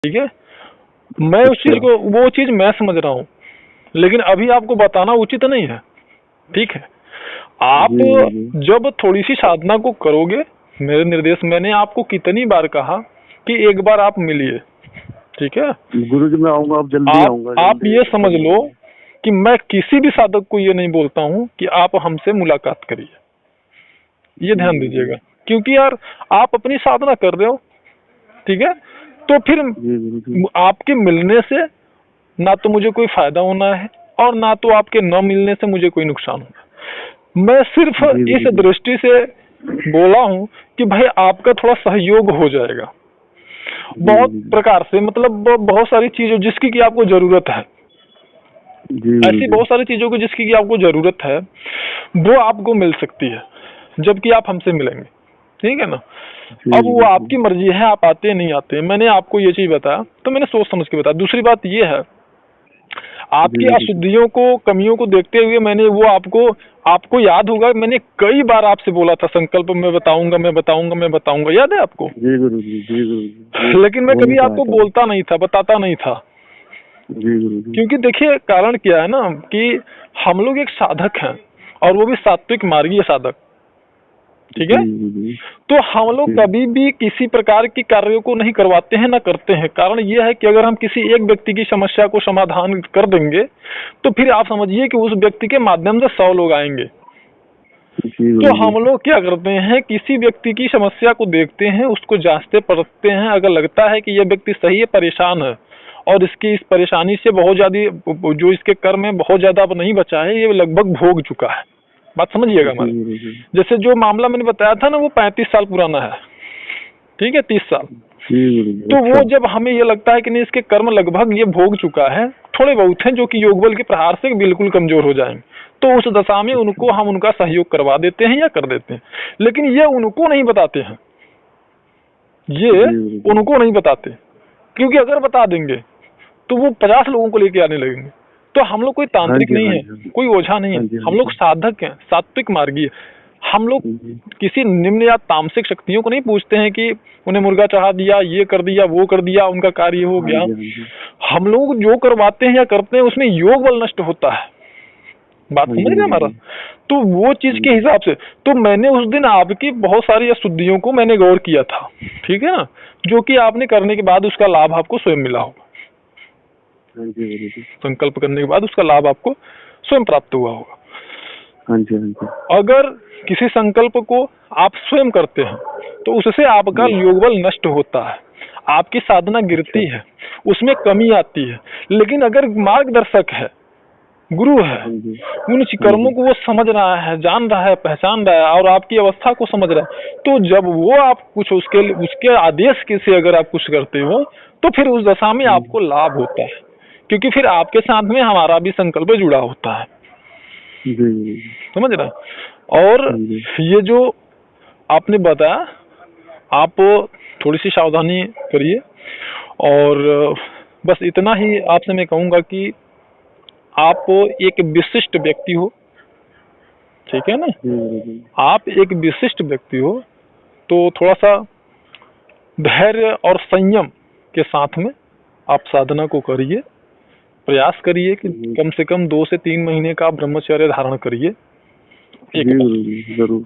ठीक है, मैं उस चीज अच्छा। को, वो चीज मैं समझ रहा हूँ, लेकिन अभी आपको बताना उचित नहीं है। ठीक है, आप जी जी जी। जब थोड़ी सी साधना को करोगे, मेरे निर्देश, मैंने आपको कितनी बार कहा कि एक बार आप मिलिए। ठीक है, गुरुजी मैं आऊंगा, अब जल्दी आऊंगा, आप जल्दी ये समझ करना लो है। कि मैं किसी भी साधक को ये नहीं बोलता हूँ कि आप हमसे मुलाकात करिए, ये ध्यान जी जी दीजिएगा। क्योंकि यार आप अपनी साधना कर रहे हो, ठीक है, तो फिर जी गुरुजी। आपके मिलने से ना तो मुझे कोई फायदा होना है और ना तो आपके न मिलने से मुझे कोई नुकसान होना है। मैं सिर्फ जी इस गुरुजी। दृष्टि से बोला हूं कि भाई आपका थोड़ा सहयोग हो जाएगा, जी बहुत गुरुजी। प्रकार से, मतलब बहुत सारी चीजों जिसकी की आपको जरूरत है, जी ऐसी गुरुजी। बहुत सारी चीजों की जिसकी की आपको जरूरत है, वो आपको मिल सकती है जबकि आप हमसे मिलेंगे। ठीक है ना, जी अब वो गुरुजी। आपकी मर्जी है, आप आते हैं नहीं आते हैं। मैंने आपको ये चीज बताया तो मैंने सोच समझ के बताया। दूसरी बात ये है, जी आपकी गुरुजी। अशुद्धियों को, कमियों को देखते हुए मैंने वो आपको आपको याद होगा, मैंने कई बार आपसे बोला था संकल्प में बताऊंगा, मैं बताऊंगा, मैं बताऊंगा, याद है आपको? जी गुरुजी। जी गुरुजी ये लेकिन मैं वही कभी कहा आपको था। बोलता नहीं था, बताता नहीं था। जी गुरुजी। क्योंकि देखिए कारण क्या है ना, कि हम लोग एक साधक हैं और वो भी सात्विक मार्गीय साधक। ठीक जी है, गुरुजी। तो हम लोग जी कभी भी किसी प्रकार की कार्यों को नहीं करवाते हैं, ना करते हैं। कारण ये है कि अगर हम किसी एक व्यक्ति की समस्या को समाधान कर देंगे तो फिर आप समझिए कि उस व्यक्ति के माध्यम से 100 लोग आएंगे। जी तो गुरुजी। हम लोग क्या करते हैं, किसी व्यक्ति की समस्या को देखते हैं, उसको जांचते परखते हैं, अगर लगता है कि यह व्यक्ति सही है, परेशान है और इसकी इस परेशानी से बहुत ज्यादा, जो इसके कर्म में बहुत ज्यादा अब नहीं बचा है, ये लगभग भोग चुका है। बात समझिएगा जी हमारे, गुरुजी। जैसे जो मामला मैंने बताया था ना, वो 35 साल पुराना है। ठीक है, 30 साल। जी गुरुजी। तो वो अच्छा। जब हमें ये लगता है कि नहीं, इसके कर्म लगभग ये भोग चुका है, थोड़े बहुत हैं जो कि योग बल के प्रहार से बिल्कुल कमजोर हो जाएंगे, तो उस दशा में अच्छा। उनको हम उनका सहयोग करवा देते हैं या कर देते हैं। लेकिन ये उनको नहीं बताते हैं, ये जी गुरुजी। उनको नहीं बताते, क्योंकि अगर बता देंगे तो वो 50 लोगों को लेके आने लगेंगे। तो हम लोग कोई हाँ तांत्रिक जी नहीं हाँ है, जी। कोई ओझा नहीं है, हाँ जी हाँ हम लोग जी। साधक हैं, सात्विक मार्गी है। हम लोग जी। किसी निम्न या तामसिक शक्तियों को नहीं पूछते हैं कि उन्हें मुर्गा चढ़ा दिया, ये कर दिया, वो कर दिया, उनका कार्य हो हाँ गया। जी हाँ जी। हम लोग जो करवाते हैं या करते हैं उसमें योग बल नष्ट होता है। बात हाँ समझ जी गए हमारा? गुरुजी। तो वो चीज हाँ के जी। हिसाब से, तो मैंने उस दिन आपकी बहुत सारी अशुद्धियों को मैंने गौर किया था। ठीक है ना, जो कि आपने करने के बाद उसका लाभ आपको स्वयं मिला होगा। हाँ जी गुरुजी। संकल्प करने के बाद उसका लाभ आपको स्वयं प्राप्त हुआ होगा। हाँ जी हाँ जी। अगर किसी संकल्प को आप स्वयं करते हैं तो उससे आपका जी। योग बल नष्ट होता है, आपकी साधना अच्छा। गिरती है, उसमें कमी आती है। लेकिन अगर मार्गदर्शक है, गुरु है, हाँ जी। उन हाँ कर्मों जी। को वो समझ रहा है, जान रहा है, पहचान रहा है और आपकी अवस्था को समझ रहा है, तो जब वो आप कुछ उसके आदेश के से अगर आप कुछ करते हो तो फिर उस दशा में हाँ आपको लाभ होता है, क्योंकि फिर आपके साथ में हमारा भी संकल्प जुड़ा होता है। जी गुरुजी। समझ रहे हैं? और हाँ जी। ये जो आपने बताया, आप थोड़ी सी सावधानी करिए। और बस इतना ही आपसे मैं कहूँगा कि आप एक विशिष्ट व्यक्ति हो। ठीक है ना, जी गुरुजी। आप एक विशिष्ट व्यक्ति हो, तो थोड़ा सा धैर्य और संयम के साथ में आप साधना को करिए। प्रयास करिए कि जी कम से कम 2 से 3 महीने का आप ब्रह्मचर्य धारण करिए, एक जी बार। गुरुजी जरूर।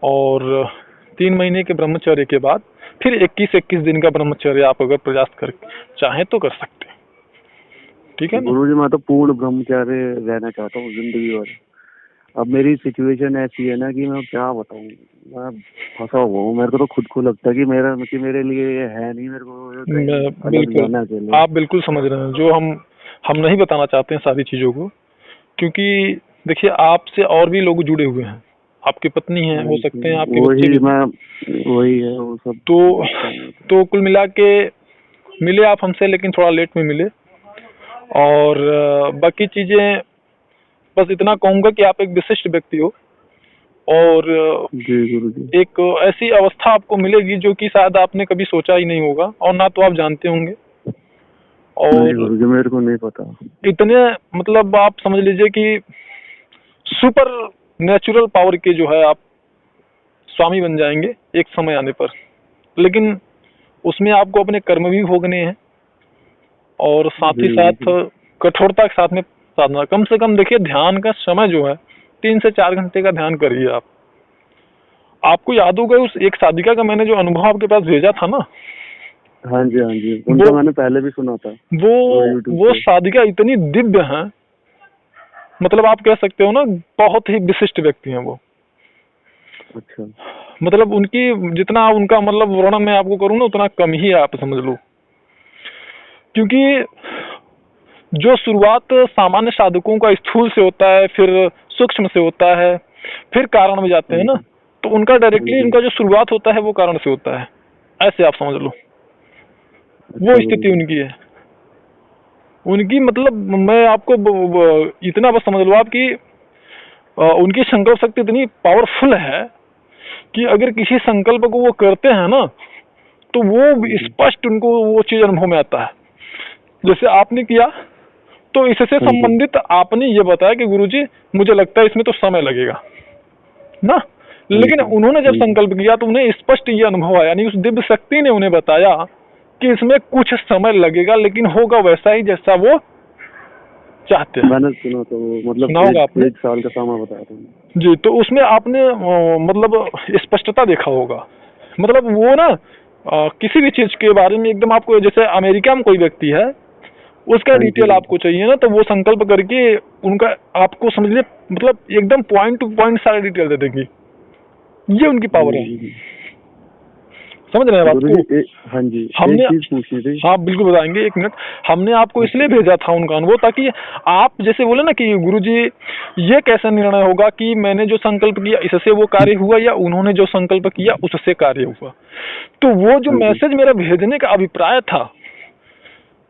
और 3 महीने के ब्रह्मचर्य के बाद फिर 21-21 दिन का ब्रह्मचर्य आप अगर प्रयास कर चाहें तो कर सकते हैं। ठीक है ना? गुरुजी मैं तो पूर्ण ब्रह्मचारी रहना चाहता हूँ जिंदगी भर। अब मेरी सिचुएशन ऐसी है ना कि मैं क्या बताऊँ, मैं फंसा हुआ हूँ। मेरे को तो खुद को लगता है कि मेरे लिए ये है नहीं, मेरे को कहीं अलग बिल्कुल, जाना चाहिए। आप बिल्कुल समझ रहे हैं जो हम नहीं बताना चाहते हैं सारी चीज़ों को, क्योंकि देखिए आपसे और भी लोग जुड़े हुए हैं, आपकी पत्नी है, हाँ हो सकते हैं जी, आपके बच्चे वही भी हैं। मैं, वही है वो सब तो देखता हूँ। तो कुल मिला के मिले आप हमसे, लेकिन थोड़ा लेट में मिले। और बाकी चीज़ें बस इतना कहूँगा कि आप एक विशिष्ट व्यक्ति हो और जी गुरुजी। एक ऐसी अवस्था आपको मिलेगी जो कि शायद आपने कभी सोचा ही नहीं होगा और ना तो आप जानते होंगे। नहीं और गुरुजी मेरे को नहीं पता। इतने, मतलब आप समझ लीजिए कि सुपर नेचुरल पावर के जो है आप स्वामी बन जाएंगे एक समय आने पर। लेकिन उसमें आपको अपने कर्म भी भोगने हैं, और साथ ही जी साथ जी कठोरता के साथ में साधना। कम से कम देखिए ध्यान का समय जो है 3 से 4 घंटे का ध्यान करिए आप। आपको याद होगा उस एक साधिका का मैंने जो अनुभव आपके पास भेजा था ना, हाँ जी, हाँ जी, वो उनका मैंने पहले भी सुना था वो वो यूट्यूब वो पे। साधिका इतनी दिव्य हैं, मतलब आप कह सकते हो ना बहुत ही विशिष्ट व्यक्ति हैं वो। अच्छा। मतलब उनकी जितना उनका मतलब वर्णन मैं आपको करूँ ना उतना कम ही है, आप समझ लो। क्योंकि जो शुरुआत सामान्य साधकों का स्थूल से होता है, फिर सूक्ष्म से होता है, फिर कारण में जाते हाँ हैं ना, जी, तो उनका हाँ डायरेक्टली जी। उनका जो शुरुआत होता है वो कारण से होता है, ऐसे आप समझ लो। वो अच्छा स्थिति गुरुजी। उनकी है। उनकी मतलब मैं आपको इतना बस समझ लो आप कि उनकी संकल्प शक्ति इतनी पावरफुल है कि अगर किसी संकल्प को वो करते हैं ना तो वो हाँ जी, स्पष्ट उनको वो चीज अनुभव में आता है। जैसे आपने किया तो इससे हाँ जी, संबंधित आपने ये बताया कि गुरुजी मुझे लगता है इसमें तो समय लगेगा ना, हाँ लेकिन जी, उन्होंने जब हाँ जी। संकल्प किया तो उन्हें स्पष्ट ये अनुभव आया, यानी उस दिव्य शक्ति ने उन्हें बताया कि इसमें कुछ समय लगेगा लेकिन होगा वैसा ही जैसा वो चाहते हैं। मैंने सुना था वो, मतलब सुना होगा आपने? एक साल का समय बताया था उन्होंने। जी, तो उसमें आपने मतलब स्पष्टता देखा होगा। मतलब वो ना किसी भी चीज के बारे में एकदम आपको, जैसे अमेरिका में कोई व्यक्ति है उसका हाँ जी, डिटेल हाँ आपको जी, चाहिए ना, तो वो संकल्प करके उनका आपको समझ लीजिए मतलब एकदम पॉइंट टू पॉइंट सारी डिटेल दे देंगी। ये उनकी पावर है। जी जी। समझ रहे हैं बात गुरुजी को? हाँ जी, एक हमने, चीज पूछनी थी। हाँ बिल्कुल बताएंगे, एक मिनट। हमने आपको हाँ इसलिए भेजा था उनका अनुभव ताकि आप जैसे बोले ना कि गुरुजी ये कैसा निर्णय होगा कि मैंने जो संकल्प किया इससे वो कार्य हुआ या उन्होंने जो संकल्प किया उससे कार्य हुआ। तो वो जो हाँ जी, मैसेज मेरा भेजने का अभिप्राय था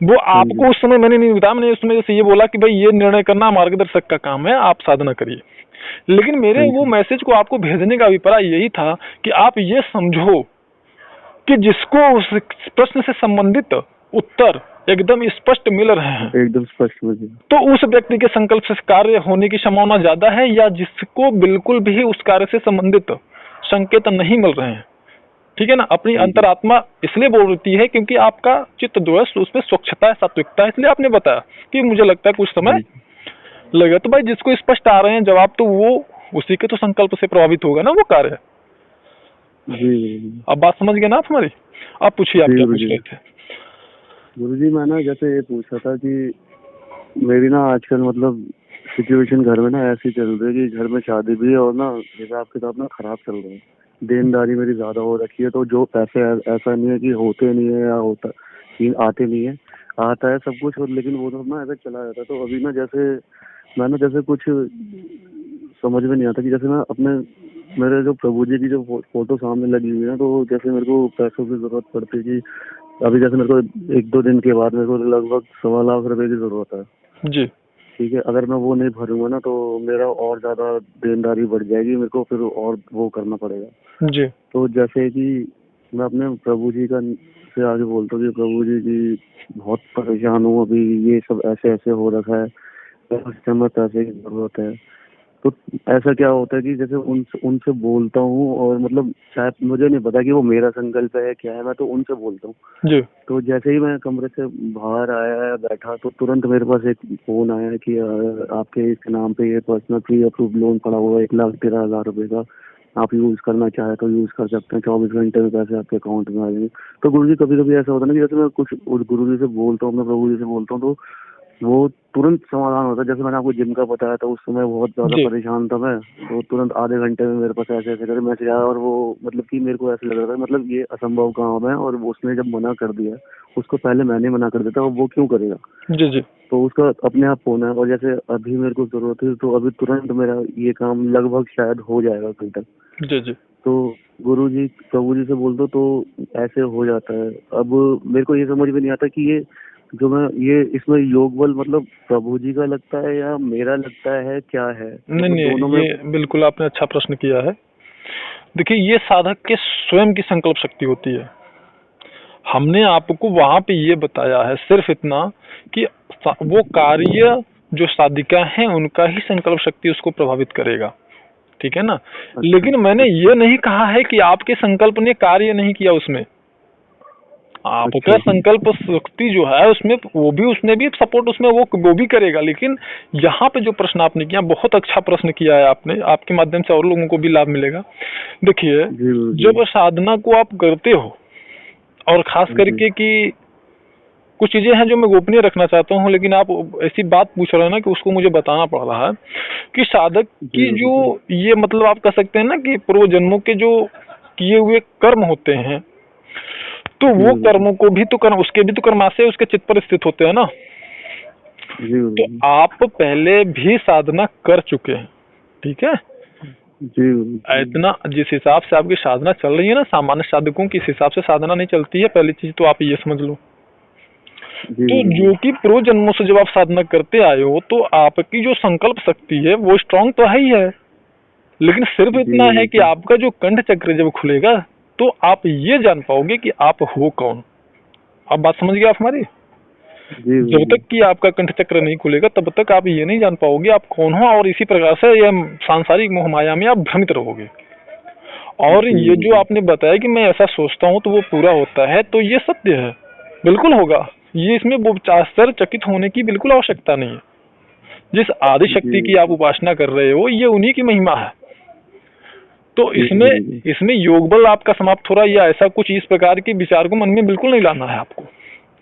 वो हाँ जी, आपको उस समय मैंने नहीं बताया। मैंने उसमें जैसे ये बोला कि भाई ये निर्णय करना मार्गदर्शक का काम है, आप साधना करिए। लेकिन मेरे हाँ वो जी, मैसेज को आपको भेजने का अभिप्राय यही था कि आप ये समझो कि जिसको उस प्रश्न से संबंधित उत्तर एकदम स्पष्ट मिल रहे हैं एकदम स्पष्ट मुझे। तो उस व्यक्ति के संकल्प से कार्य होने की संभावना ज्यादा है, या जिसको बिल्कुल भी उस कार्य से संबंधित संकेत नहीं मिल रहे हैं। ठीक है ना, अपनी हाँ जी, अंतरात्मा इसलिए बोलती है क्योंकि आपका चित्त जो है उसमें स्वच्छता है, सात्विकता है, इसलिए आपने बताया कि मुझे लगता है कुछ समय हाँ जी, लगेगा। तो भाई जिसको स्पष्ट आ रहे हैं जवाब तो वो उसी के तो संकल्प से प्रभावित होगा ना वो कार्य। जी गुरुजी। अब बात समझ गए ना आप हमारी? आप पूछिए, आप जी क्या पूछ गुरुजी। रहे थे? गुरुजी मैं ना जैसे ये पूछा था कि मेरी ना आजकल मतलब सिचुएशन घर में ना ऐसी चल रही है कि घर में शादी भी है और ना हिसाब किताब ना खराब चल रहा है। देनदारी मेरी ज्यादा हो रखी है, तो जो पैसे ऐसा नहीं है कि होते नहीं है या होता कि आते नहीं है, आता है सब कुछ, और लेकिन वो तो ना ऐसा चला जाता है। तो अभी ना जैसे मैं ना जैसे कुछ समझ में नहीं आता कि जैसे मैं अपने मेरे जो प्रभु जी की जो फोटो सामने लगी हुई है ना, तो जैसे मेरे को पैसों की जरूरत पड़ती है कि अभी जैसे मेरे को 1-2 दिन के बाद मेरे को लगभग 1.25 लाख रुपए की जरूरत है। जी ठीक है, अगर मैं वो नहीं भरूंगा ना तो मेरा और ज्यादा देनदारी बढ़ जाएगी, मेरे को फिर और वो करना पड़ेगा। जी तो जैसे कि मैं अपने प्रभु जी का से आगे बोलता हूँ कि प्रभु जी की बहुत परेशान हूँ, अभी ये सब ऐसे ऐसे हो रखा है, उस समय पैसे की जरूरत है। तो ऐसा क्या होता है कि जैसे उनसे उनसे बोलता हूँ और मतलब शायद मुझे नहीं पता कि वो मेरा संकल्प है क्या है, मैं तो उनसे बोलता हूँ। जी तो जैसे ही मैं कमरे से बाहर आया बैठा तो तुरंत मेरे पास एक फोन आया कि आपके इस नाम पे ये पर्सनल प्री अप्रूव्ड लोन पड़ा हुआ है 1,13,000 रुपए का, आप यूज करना चाहे तो यूज कर सकते हैं, 24 घंटे में पैसे आपके अकाउंट में आ जाएंगे। तो गुरुजी कभी कभी ऐसा होता है ना कि जैसे मैं कुछ गुरुजी से बोलता हूँ, मैं प्रभु जी से बोलता हूँ, तो वो तुरंत समाधान होता है। जैसे मैंने आपको जिम का बताया था, उस समय बहुत ज्यादा जी परेशान था मैं, तो तुरंत आधे घंटे में मेरे पास ऐसे ऐसे करके मैसेज आया, और वो मतलब कि मेरे को ऐसा लग रहा था मतलब ये असंभव काम है, और उसने जब मना कर दिया, उसको पहले मैंने मना कर देता, और वो क्यों करेगा। जी जी तो उसका अपने आप फोन है, और जैसे अभी मेरे को जरूरत है तो अभी तुरंत मेरा ये काम लगभग शायद हो जाएगा कल तक। जी जी तो गुरु जी प्रभु जी से बोल दो तो ऐसे हो जाता है। अब मेरे को ये समझ में नहीं आता कि ये जो मैं ये इसमें योग बल मतलब प्रभु जी का लगता है या मेरा लगता है, क्या है नहीं मतलब दोनों नहीं, में। ये बिल्कुल आपने अच्छा प्रश्न किया है। देखिए ये साधक के स्वयं की संकल्प शक्ति होती है। हमने आपको वहां पे ये बताया है सिर्फ इतना कि वो कार्य जो साधिका है उनका ही संकल्प शक्ति उसको प्रभावित करेगा। ठीक है ना, अच्छा, लेकिन मैंने अच्छा, ये नहीं कहा है कि आपके संकल्प ने कार्य नहीं किया उसमें। आपका संकल्प शक्ति जो है उसमें उसने भी सपोर्ट, उसमें वो भी करेगा। लेकिन यहाँ पे जो प्रश्न आपने किया, बहुत अच्छा प्रश्न किया है आपने, आपके माध्यम से और लोगों को भी लाभ मिलेगा। देखिए, जब साधना को आप करते हो, और खास करके कि कुछ चीजें हैं जो मैं गोपनीय रखना चाहता हूँ, लेकिन आप ऐसी बात पूछ रहे हैं ना कि उसको मुझे बताना पड़ रहा है कि साधक की जो ये मतलब आप कह सकते हैं ना कि पूर्व जन्मों के जो किए हुए कर्म होते हैं, तो वो कर्मों को भी तो कर्म, उसके भी तो कर्माशय उसके चित्त पर स्थित होते हैं ना। तो आप पहले भी साधना कर चुके हैं, ठीक है जी। इतना जिस हिसाब से आपकी साधना चल रही है ना, सामान्य साधकों की इस हिसाब से साधना नहीं चलती है, पहली चीज तो आप ये समझ लो। तो जो कि पूर्व जन्मों से जब आप साधना करते आए हो, तो आपकी जो संकल्प शक्ति है वो स्ट्रांग तो है ही है, लेकिन सिर्फ इतना है कि आपका जो कंठ चक्र जब खुलेगा तो आप ये जान पाओगे कि आप हो कौन। आप बात समझ गए आप हमारी? जब तक कि आपका कंठ चक्र नहीं खुलेगा तब तक आप ये नहीं जान पाओगे आप कौन हो, और इसी प्रकार से यह सांसारिक मोह माया में आप भ्रमित रहोगे। और ये जो आपने बताया कि मैं ऐसा सोचता हूँ तो वो पूरा होता है, तो ये सत्य है, बिल्कुल होगा। ये इसमें आश्चर्यचकित होने की बिल्कुल आवश्यकता नहीं है। जिस आदि शक्ति की आप उपासना कर रहे हो ये उन्हीं की महिमा है। तो इसमें योग बल आपका समाप्त हो रहा है या ऐसा कुछ इस प्रकार के विचार को मन में बिल्कुल नहीं लाना है आपको,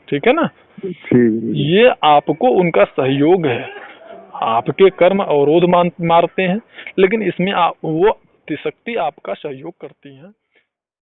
ठीक है ना। ये आपको उनका सहयोग है, आपके कर्म अवरोध मारते हैं, लेकिन इसमें वो शक्ति आपका सहयोग करती है।